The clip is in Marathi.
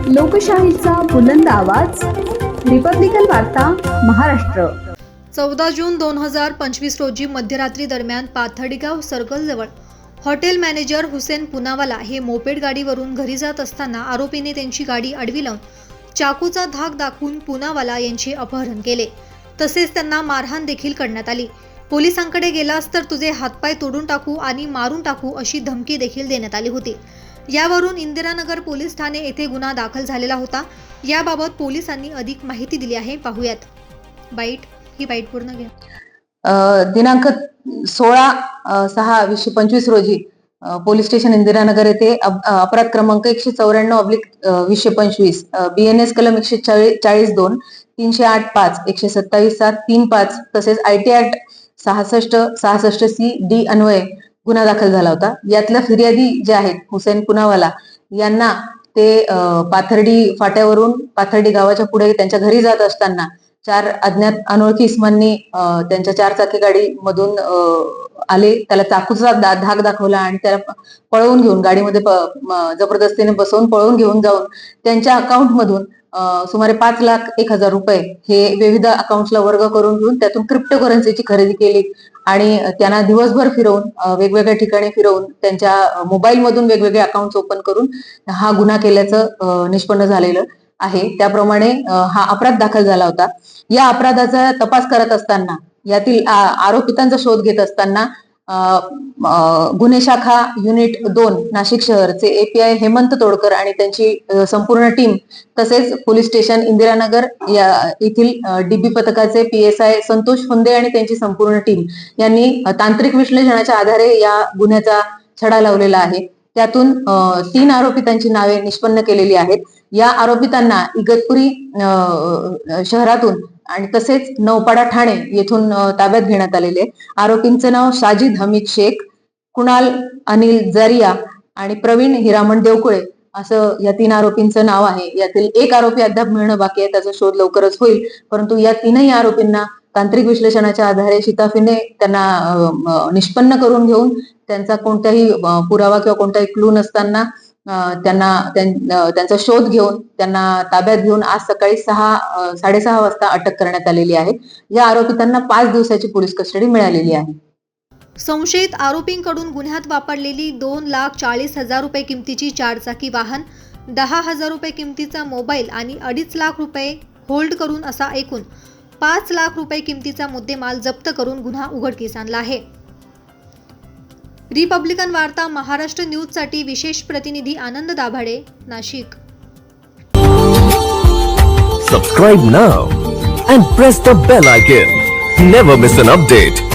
लोकशाहीचा बुलंद आवाज, रिपब्लिकन वार्ता महाराष्ट्र. 14 जून 2025 रोजी मध्यरात्री दरम्यान पाथर्डीगाव सर्कलजवळ हॉटेल मॅनेजर हुसेन पुनावाला हे मोपेड गाडीवरून घरी जात असताना आरोपीने त्यांची गाडी आडवी लावून चाकूचा धाक दाखवून पुनावाला यांचे अपहरण केले. तसेच त्यांना मारहाण देखील करण्यात आली. पोलिसांकडे गेलास तर तुझे हातपाय तोडून टाकू आणि मारून टाकू अशी धमकी देखील देण्यात आली होती. यावरून इंदिरानगर पोलीस ठाणे येथे गुन्हा दाखल झालेला होता. याबाबत पोलिसांनी अधिक माहिती दिली आहे, पाहूयात. ही बाईट पूर्ण घ्या. दिनांक 16/6/2025 रोजी पोलीस स्टेशन इंदिरानगर येथे अपराध क्रमांक 194/2025 BNS कलम 140(2), 308(5), 127(7), 3(5) तसेच IT ऍक्ट 66(66)C(D) अन्वये गुन्हा दाखल झाला होता. यातल्या फिर्यादी जे आहेत हुसेन पुनावाला यांना ते पाथर्डी फाट्यावरून पाथर्डी गावाच्या पुढे त्यांच्या घरी जात असताना 4 अज्ञात अनोळखी इसमांनी त्यांच्या 4 चाकी गाडी मधून आले. त्याला चाकूचा धाक दाखवला आणि त्याला पळवून घेऊन गाडीमध्ये जबरदस्तीने बसवून पळवून घेऊन जाऊन त्यांच्या अकाउंट मधून सुमारे 5,01,000 रुपये हे विविध अकाउंट्सला वर्ग करून घेऊन त्यातून क्रिप्टोकरन्सीची खरेदी केली आणि त्यांना दिवसभर फिरवून वेगवेगळ्या ठिकाणी फिरवून त्यांच्या मोबाईल मधून वेगवेगळे अकाउंट ओपन करून हा गुन्हा केल्याचं निष्पन्न झालेलं आहे. त्याप्रमाणे हा अपराध दाखल झाला होता. या अपराधाचा तपास करत असताना यातील आरोपितांचा शोध घेत असताना गुन्हे शाखा युनिट 2 नाशिक शहरचे API हेमंत तोडकर आणि त्यांची संपूर्ण टीम तसेच पोलीस स्टेशन इंदिरानगर येथील DB पथकाचे PSI संतोष फुंदे आणि त्यांची संपूर्ण टीम यांनी तांत्रिक विश्लेषणाच्या आधारे या गुन्ह्याचा छडा लावलेला आहे. त्यातून 3 आरोपितांची नावे निष्पन्न केलेली आहेत. या आरोपितांना इगतपुरी शहरातून आणि तसेच नौपाडा ठाणे येथून ताब्यात घेण्यात आलेले. आरोपींचं नाव साजिद हमीद शेख, कुणाल अनिल जारिया आणि प्रवीण हिरामण देवकुळे असं या 3 आरोपींचं नाव आहे. यातील एक आरोपी अद्याप मिळणं बाकी आहे, त्याचा शोध लवकरच होईल. परंतु या 3ही आरोपींना तांत्रिक विश्लेषणाच्या आधारे शिताफीने त्यांना निष्पन्न करून घेऊन त्यांचा कोणताही पुरावा किंवा कोणताही क्लू नसताना त्यांचा शोध घेऊन त्यांना ताब्यात घेऊन आज सकाळी 6:30 वाजता अटक करण्यात आलेली आहे. या आरोपितांना 5 दिवसाची पोलीस कस्टडी मिळालेली आहे. संशयित आरोपींकडून गुन्ह्यात वापरलेली 2,40,000 रुपये किमतीची 4 चाकी वाहन, 10,000 रुपये किमतीचा मोबाईल आणि 2.5 लाख रुपये होल्ड करून असा एकूण 5 लाख रुपये किमतीचा मुद्देमाल जप्त करून गुन्हा उघडकीस आणला आहे. रिपब्लिकन वार्ता महाराष्ट्र न्यूजसाठी विशेष प्रतिनिधी आनंद Dabhade, Nashik. Subscribe now and press the bell icon. Never miss an update.